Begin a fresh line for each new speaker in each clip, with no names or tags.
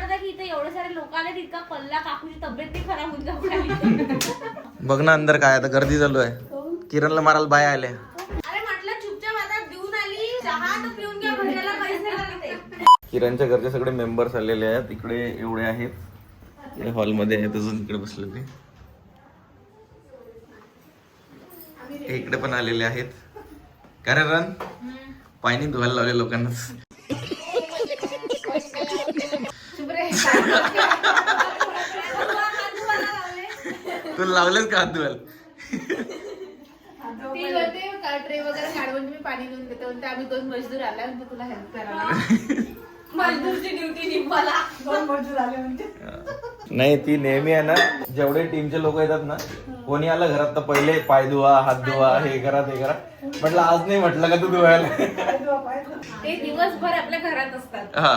होता की इथे एवढे सारे लोक आले, इतका कल्ला, काकूची तब्येत नाही खराब होऊन जाऊ.
बघ ना अंदर काय आता गर्दी चालू आहे. किरणला मारायला बाया आल्या.
अरे म्हटलं चुपचाप आता देऊन आली चहा तर पिऊन घ्या, भैयाला पैसे लागते.
किरणच्या घरचे सगळे मेंबर्स आलेले आहेत. इकडे एवढे आहेत, हॉलमध्ये आहेत अजून इकडे बसलेले. इकडे पण आलेले आहेत. काय रे रन, पाणी धुवायला लावले लोकांना. तू लावलेच का हात धुवायला?
ट्रे वगैरे काढून मी पाणी देऊन देते. म्हणते आम्ही 2 मजदूर आला म्हणजे तुला हेल्प करायला.
मजदूरची ड्युटी निभाला.
2 मजदूर आले म्हणजे.
नाही, ती नेहमी आहे ना, जेवढे टीमचे लोक येतात ना, कोणी आलं घरात तर पहिले पाय धुवा, हात धुवा, हे करा ते करा. म्हटलं आज नाही म्हटलं का तू धुवायला.
ते दिवसभर आपल्या घरात असतात.
हा,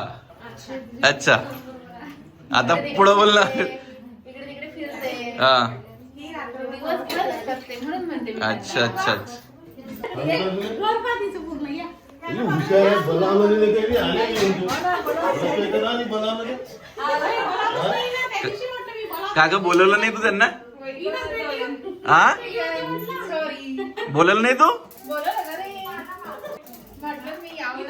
अच्छा. आता पुढं बोल ना.
इकडे तिकडे फिरते.
हा,
दिवसभर असतात ते, म्हणून म्हणते मी.
अच्छा अच्छा अच्छा. का ग बोलवलं नाही तू त्यांना? हा, बोलवलं नाही तू?
म्हटलं मी यावं.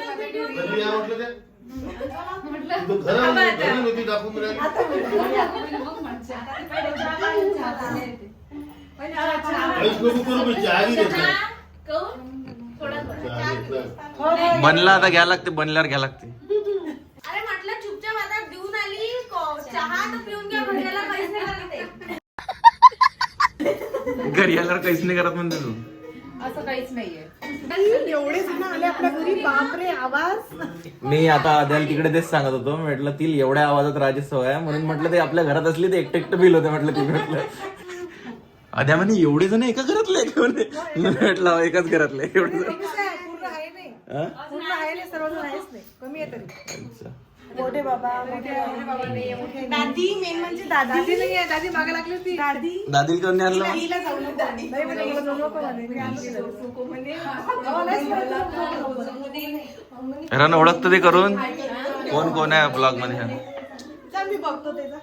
बनला आता घ्या लागते, बनल्यावर घ्या लागते.
अरे म्हटलं चुपचाप आता देऊन आली चहा तर पिऊन घ्या, भैयाला पैसे लागते.
घरी आल्यावर काहीच नाही करत म्हणते तू.
असं काहीच नाहीये.
एवढे जण आले आपल्या घरी, बापरे आवाज.
मी आता आद्याला तिकडे तेच सांगत होतो. म्हटलं ती एवढ्या आवाजात राहायची सवय आहे, म्हणून म्हटलं ते आपल्या घरात असली ते एकटं एकटं बिल होते. म्हटलं ती म्हटलं आद्या म्हणे एवढे जण एका घरातले म्हटलं एकाच घरातले एवढे जण.
पूर्ण आहे नाही, पूर्ण आहे नाही, सर्वजण आहेच नाही, कमी आहे तरी.
अच्छा.
मोठे बाबा, मोठे दादी, मेन म्हणजे दादी नाही आहे. दादी मागे लागली होती. दादी
दादीला कोणी आणलं?
दादीला जाऊ नको. दादी नाही म्हणे, मला जाऊ नको म्हणे. मी आणली नको म्हणे.
रन ओळखतं ते करून कोण कोण आहे ब्लॉग मध्ये?
चल मी बघतो त्याचा.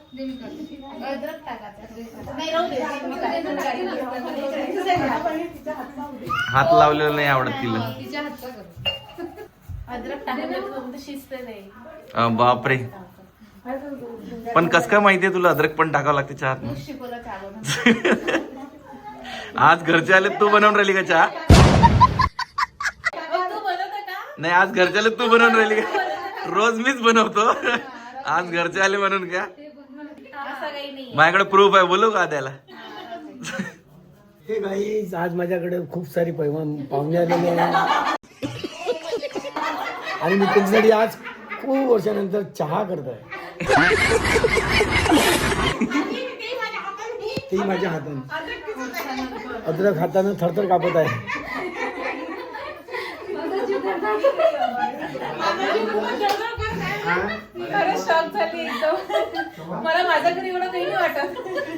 अद्रक टाकायचं. नाही राहू दे.
हात लावलेला नाही आवडत तिला.
तिच्या हातचा कर. अद्रक टाकून शिजते नाही.
बापरे. पण कस काय माहितीये तुला अद्रक पण टाकावं लागते चहात?
शिकवलं चालू.
आज घरचे आले तू बनवून राहिली का चहा?
तू बनवता का?
नाही, आज घरचे आले तू बनवून राहिली का? रोज मीच बनवतो, आज घरचे आले म्हणून का?
असं काही नाही.
माझ्याकडे प्रूफ आहे, बोलू का त्याला?
हे गाईज, आज माझ्याकडे खूप सारी पाहुणे आलेले आहे आणि मी त्यांच्यासाठी आज खूप वर्षानंतर चहा करत आहे. ते माझ्या हाताने अद्रक हाताने थरथर कापत आहे.
शॉक झाली एकदम. मला माझ्या घरी एवढं काही नाही वाटत.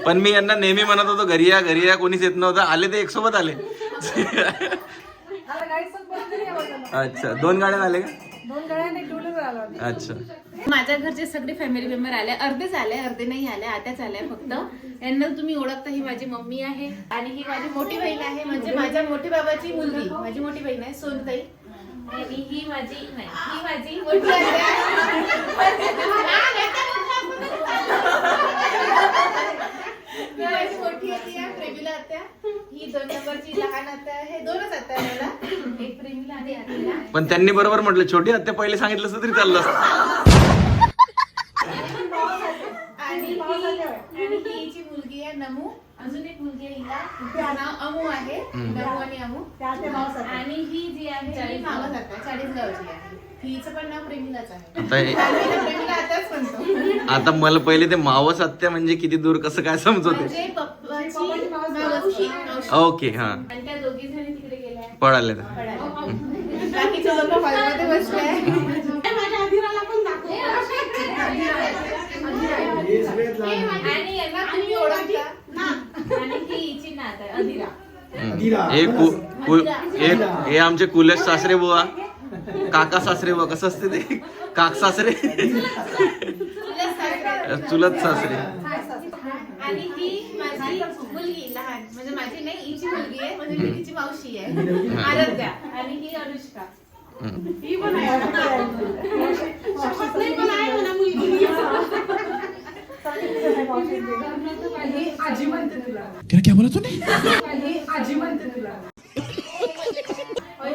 पण मी यांना नेहमी म्हणत होतो घरी या, कोणीच येत नव्हतं. आले ते एकसोबत आले. अच्छा, 2 गाड्या आले का?
2 गाड्याने टूलर आला.
अच्छा.
माझ्या घरचे सगळे फॅमिली मेंबर आले. अर्धेच आले, अर्धे नाही आले, आत्याच आल्या फक्त. यांना तुम्ही ओळखता, ही माझी मम्मी आहे आणि ही माझी मोठी बहीण आहे, म्हणजे माझ्या मोठी बाबाची मुलगी. माझी मोठी बहीण आहे सोनताई.
आणि ही माझी नाही, ही माझी
मोठी आत्या. ही माझी मोठी आत्या आहे, प्रेमीला आत्या. ही 2 नंबरची लहान आत्या आहे. 2च आत्या आहे मला, एक प्रेमीला आणि आत्या.
पण त्यांनी बरोबर म्हटलं, छोटी हत्या पहिले सांगितलं असतं तरी चाललं असतं.
आणि ही हिची मुलगी आहे नमू. अजून एक मुलगी आहे हिला, तिचं नाव अमू आहे. नमू आणि अमू. आणि ही जी आहे ही मावस आत्या, 40 गावची आहे. हिचं पण नाव प्रेमीलाच आहे. प्रेमीला आत्याच म्हणतो.
आता मला पहिले ते मावस हत्या म्हणजे किती दूर, कसं काय समजवते?
म्हणजे पप्पाची मावशी.
ओके, हा.
आणि त्या दोघी जणी तिकडे गेल्या
पळाले.
बाकीचे लोक हॉलमध्ये बसले.
माझ्या अधिराला पण दाखव.
आणि यांना तुम्ही ओळखता.
आणि ही हिची नात आहे अधिरा.
हे आमचे कुलेश सासरे बुवा, काका सासरे बुवा, कसं असते ते? काक सासरे.
तुला
चुलत सासरे.
आणि ही माझी मुलगी लहान, म्हणजे माझी नाही, हिची मुलगी आहे, म्हणजे मी तिची मावशी आहे, आराध्या. आणि ही अनुष्का. ही पण आहे. नाही पण आहे म्हणा मुलगी. ही आजी म्हणते तुला.
क्या बोला तूने?
ही आजी म्हणते तुला.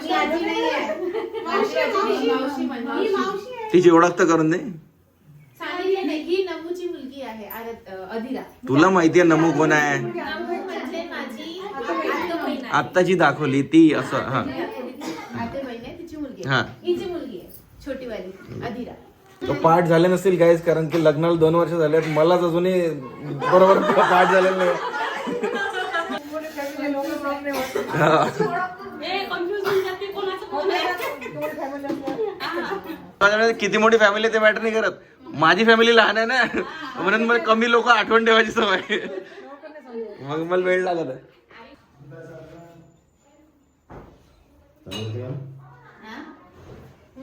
ही आजी नाही आहे. मावशी म्हणते.
तिची ओळख तर करून दे.
सांगितलं नाही, ही नमूची मुलगी आहे, अधिरा.
तुला माहितीये नमू कोण आहे?
नमू म्हणजे माझी आत्ते बहीण आहे.
आत्ताची दाखवली ती असं. हा
आत्ते बहीण आहे, तिची मुलगी
हा.
आहे. हिची मुलगी आहे छोटी वाली अधिरा.
तो पाठ झाले नसतील गाईज, कारण की लग्नाला 2 वर्ष झालेत, मलाच अजूनही बरोबर पाठ झालेलं नाही. किती मोठी फॅमिली ते मॅटर नाही करत. माझी फॅमिली लहान आहे ना, म्हणून मला कमी लोक आठवण ठेवायची सवय, मग मला वेळ लागत आहे.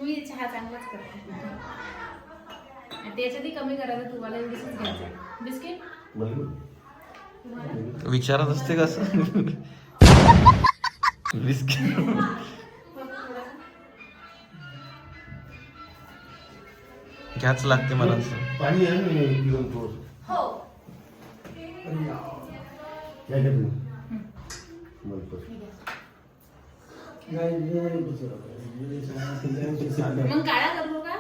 मी चहा चांगलाच करते. त्याच्यातही कमी करायचं, तुम्हाला एवढीच घ्यायचं. बिस्किट
विचारत असते कसं बिस्किट. घ्याच लागते मला असं.
पाणी आहे ना
हो.
मग काळा करू का?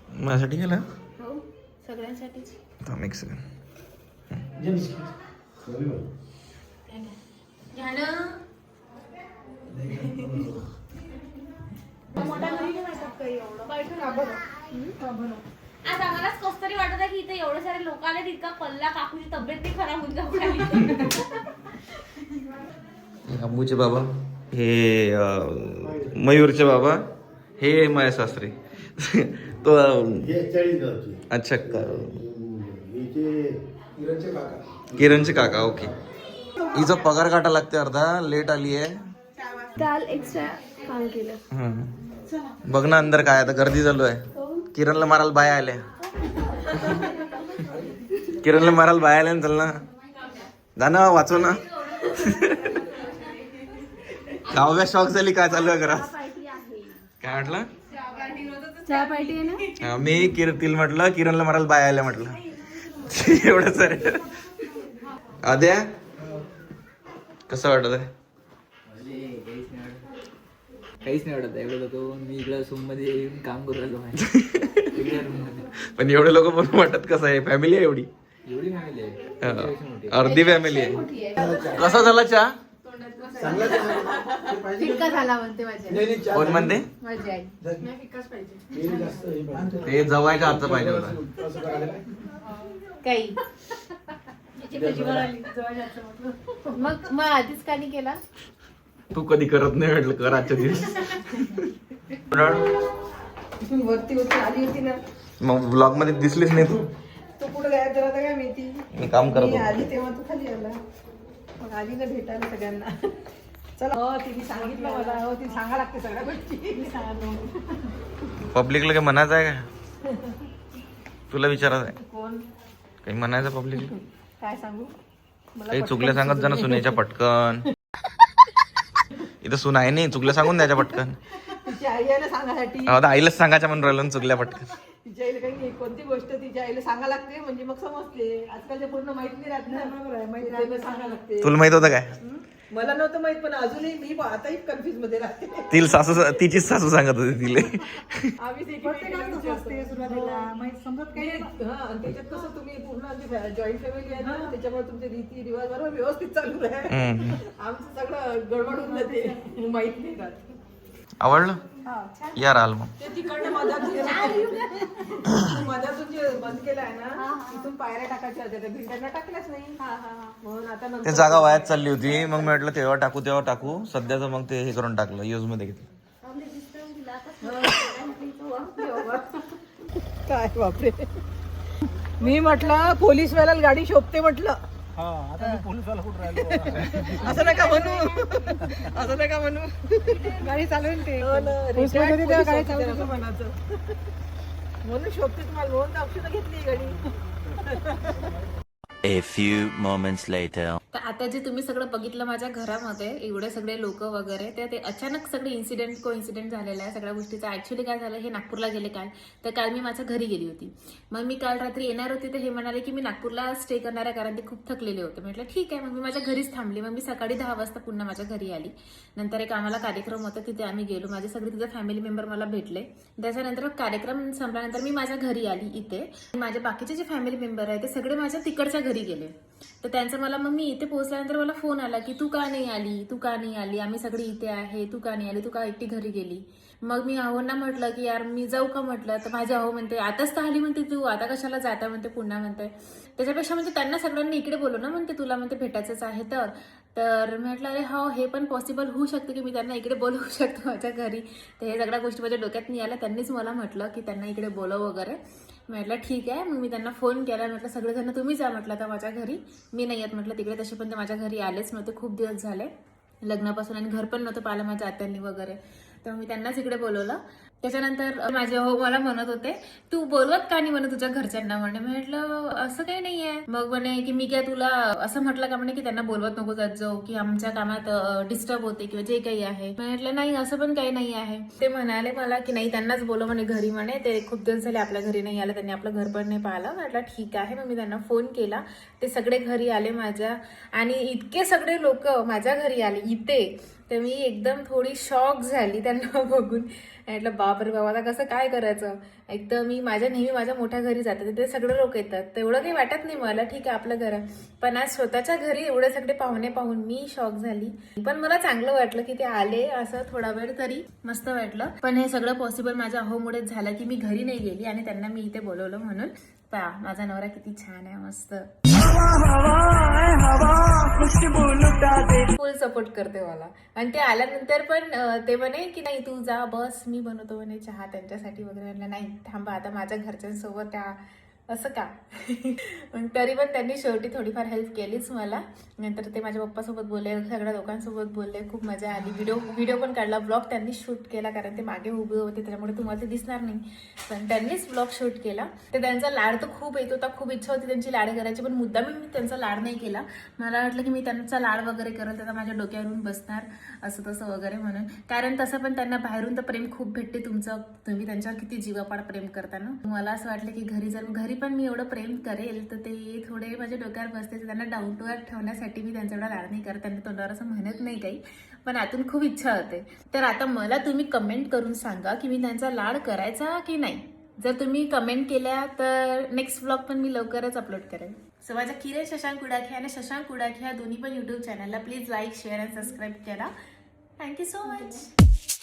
माझ्यासाठी गेला
हो, सगळ्यांसाठीच.
मिक्स
घ्या ना.
आज आम्हालाच कसं तरी वाटत आहे की इथे एवढे सारे लोक आले, इतका पल्ला, काकूची तब्येत नाही खराब होऊन जाऊ राहिली.
अम्बूचे बाबा हे, मयूरचे बाबा हे, माझ्या सासरे. तो अच्छा किरणचे काका. ओके. हिचा पगार काटा लागते अर्धा, लेट आली आहे.
काल एक्स्ट्रा काम केलं.
बघ ना अंदर काय आता गर्दी चालू आहे. किरणला मारायला बाया आल्या. किरणला मारायला बाया आल्या ना, चल ना, जा ना, वाचव ना. काव्या शॉक झाली काय चालू आहे घरात. काय म्हटलं?
चहा पार्टी आहे ना.
मी तिला म्हटलं किरणला मारायला बाया आल्या म्हटलं. एवढंच आहे. आद्या कसं वाटत आहे?
काहीच नाही वाटत. एवढं लोक मी इकडं रूम मध्ये येऊन काम करू राहिलो.
पण एवढे लोक पण वाटत कसं आहे? फॅमिली आहे एवढी,
एवढी फॅमिली आहे.
अर्धी फॅमिली आहे. कसा झाला चहा?
फिक्का झाला म्हणते माझ्या.
कोण म्हणते?
माझी आई.
ते जवायच्या हातचं पाहिजे होता.
काही मग आधीच का नाही केला?
तू कधी करत नाही म्हटलं, कर आजच्या दिवस.
वरती होती आली होती ना,
मग ब्लॉग मध्ये दिसलीच नाही तू.
तो कुठं गायब झाला होता काय माहिती.
मी काम करत
मी
होतो.
आली तेव्हा तू खाली आला, मग आली ना भेटायला सगळ्यांना. चला. हो, तिने सांगितलं मला. हो, ती सांगा लागते सगळ्या गोष्टी.
पब्लिकला काही म्हणायचं आहे का? तुला विचारायचं आहे
कोण
काही म्हणायचं पब्लिकला?
काय सांगू? मला
काही
पटकन
चुकल्या सांगत जा ना सुनेच्या पटकन. इथं सुन आहे नाही, चुकल्या सांगून द्यायच्या पटकन.
तिच्या आईला सांगायसाठी.
आता आईलाच सांगायच्या म्हणून राहिलं ना, चुकल्या पटकन.
तिच्या आईला काही नाही, कोणती गोष्ट तिच्या आईला सांगा लागते म्हणजे मग समजते. आजकालच्या पूर्ण माहित नाही राहत ना. बरोबर आहे, माहिती राहिलं सांगा लागते.
तुला माहित होतं काय?
मला नव्हतं माहित, पण अजूनही मी आताही कन्फ्युज मध्ये राहते.
तिला सासू, तिचीच सासू सांगत होती तिला.
आम्ही सुरुवातीला माहित समजत काही नाही. हा, आणि त्याच्यात कसं तुम्ही पूर्ण जॉईंट फॅमिली आहे ना, त्याच्यामुळे तुमचे रीती रिवाज बरोबर व्यवस्थित चालू आहे. आमचं सगळं गडबड होऊन जाते, माहित नाही राहत.
आवडलं? या राहिल मग.
ते तिकडनं मधातून जे बंद केलं आहे ना, तिथून पायऱ्या टाकायच्या होत्या, त्या भिंड्यांना टाकल्याच नाही. म्हणून आता
ते
नंतर
जागा वायात चालली होती, मग मी म्हटलं तेव्हा टाकू. सध्याचं मग ते हे करून टाकलं, यूज मध्ये घेतलं.
काय बापरे. मी म्हटलं पोलीस वाल्याला गाडी शोभते म्हटलं. असं नका म्हणू, असं नका म्हणू. गाडी चालवेल ते. म्हणून शोधते तुम्हाला, म्हणून तर औषधं घेतली गाडी.
A few moments later.
तर आता जे तुम्ही सगळं बघितलं माझ्या घरामध्ये एवढे सगळे लोक वगैरे ते अचानक सगळे इन्सिडेंट झालेला आहे सगळ्या गोष्टीचा. ऍक्च्युली काय झालं, हे नागपूरला गेले काल, तर काल मी माझ्या घरी गेली होती. मग मी काल रात्री येणार होती, तर हे म्हणाले की मी नागपूरला स्टे करणार आहे कारण ते खूप थकलेले होते. म्हटलं ठीक आहे, मग मी माझ्या घरीच थांबली. मग मी सकाळी 10 वाजता पुन्हा माझ्या घरी आली. नंतर एक आम्हाला कार्यक्रम होता, तिथे आम्ही गेलो. माझे सगळे तिथे फॅमिली मेंबर मला भेटले. त्याच्यानंतर कार्यक्रम संपल्यानंतर मी माझ्या घरी आली इथे. माझे बाकीचे जे फॅमिली मेंबर आहे ते सगळे माझ्या तिकडच्या घरी गेले. तर त्यांचं मला, मग मी इथे पोहोचल्यानंतर मला फोन आला की तू का नाही आली, आम्ही सगळी इथे आहे, तू का नाही आली, तू का एकटी घरी गेली. मग मी अहोंना म्हटलं की यार मी जाऊ का म्हटलं. तर माझी अहो म्हणते आताच तर आली म्हणते, तू आता कशाला जाता म्हणते, पुन्हा म्हणते. त्याच्यापेक्षा म्हणजे त्यांना सगळ्यांना इकडे बोलव ना म्हणते, तुला म्हणते भेटायचंच आहे. तर म्हटलं अरे हो, हे पण पॉसिबल होऊ शकतं की मी त्यांना इकडे बोलवू शकतो माझ्या घरी. तर हे सगळ्या गोष्टी माझ्या डोक्यात नाही आल्या. त्यांनीच मला म्हटलं की त्यांना इकडे बोलव वगैरे. म्हटलं ठीक आहे. मग मी त्यांना फोन केला, म्हटलं सगळेजण तुम्ही जा म्हटलं आता माझ्या घरी, मी नाही येत म्हटलं तिकडे. तसे पण ते माझ्या घरी आलेच नव्हते, खूप दिवस झाले लग्नापासून, आणि घर पण नव्हतं पाहिलं माझ्या आत्यांनी वगैरे. तर मी त्यांनाच इकडे बोलवलं. त्याच्यानंतर माझे हो मला म्हणत होते तू बोलवत का नाही म्हणे तुझ्या घरच्यांना. म्हणे म्हटलं असं काही नाहीये. मग म्हणे की मी काय तुला असं म्हटलं का म्हणे की त्यांना बोलवत नको जात जाऊ, की आमच्या कामात डिस्टर्ब होते किंवा जे काही आहे. म्हटलं नाही असं पण काही नाही आहे. ते म्हणाले मला की नाही त्यांनाच बोलव म्हणे घरी, म्हणे ते खूप दिवस झाले आपल्या घरी नाही आलं, त्यांनी आपलं घर पण नाही पाहिलं. म्हटलं ठीक आहे. मग मी त्यांना फोन केला, ते सगळे घरी आले माझ्या, आणि इतके सगळे लोक माझ्या घरी आले इथे. तर मी एकदम थोडी शॉक झाली त्यांना बघून. म्हटलं बापरे बाबा आता कसं काय करायचं. एक तर मी नेहमी माझ्या मोठ्या घरी जाते, तिथे सगळे लोक येतात, तेवढं काही वाटत नाही मला, ठीक आहे आपलं घर आहे. पण आज स्वतःच्या घरी एवढे सगळे पाहुणे पाहून मी शॉक झाली. पण मला चांगलं वाटलं की ते आले, असं थोडा वेळ तरी मस्त वाटलं. पण हे सगळं पॉसिबल माझ्या अहोमुळेच झालं की मी घरी नाही गेली आणि त्यांना मी इथे बोलवलं. म्हणून पहा माझा नवरा किती छान आहे, मस्त फुल सपोर्ट करते मला. आणि ते आल्यानंतर पण ते म्हणे की नाही तू जा बस, मी बनवतो म्हणे चहा त्यांच्यासाठी वगैरे. म्हटलं नाही थांबा आता माझ्या घरच्यांसोबत असं का. मग तरी पण त्यांनी शेवटी थोडीफार हेल्प केलीच मला. नंतर ते माझ्या पप्पासोबत बोलले, सगळ्या लोकांसोबत बोलले, खूप मजा आली. व्हिडिओ पण काढला, ब्लॉग त्यांनी शूट केला कारण ते मागे उभे होते त्याच्यामुळे तुम्हाला ते दिसणार नाही, पण त्यांनीच ब्लॉग शूट केला. तर त्यांचा लाड तर खूप येत होता, खूप इच्छा होती त्यांची लाड करायची, पण मुद्दाम मी त्यांचा लाड नाही केला. मला वाटलं की मी त्यांचा लाड वगैरे करत आता माझ्या डोक्यावरून बसणार असं तसं वगैरे म्हणून. कारण तसं पण त्यांना बाहेरून तर प्रेम खूप भेटते तुमचं, तुम्ही त्यांच्यावर किती जीवापाड प्रेम करता ना. मला असं वाटलं की घरी पण मी एवढं प्रेम करेल तर ते थोडे माझ्या डोक्यावर बसते. त्यांना डाऊन टू अर्थ ठेवण्यासाठी मी त्यांचा एवढा लाड नाही करत, त्यांनी तोंडावर असं म्हणत नाही काही, पण आतून खूप इच्छा होते. तर आता मला तुम्ही कमेंट करून सांगा की मी त्यांचा लाड करायचा की नाही. जर तुम्ही कमेंट केल्या तर नेक्स्ट व्लॉग पण मी लवकरच अपलोड करेन. सो माझ्या किरण शशांक कुडाखे आणि शशांक कुडाखे ह्या दोन्ही पण यूट्यूब चॅनलला प्लीज लाईक शेअर आणि सबस्क्राईब करा. Thank you so much.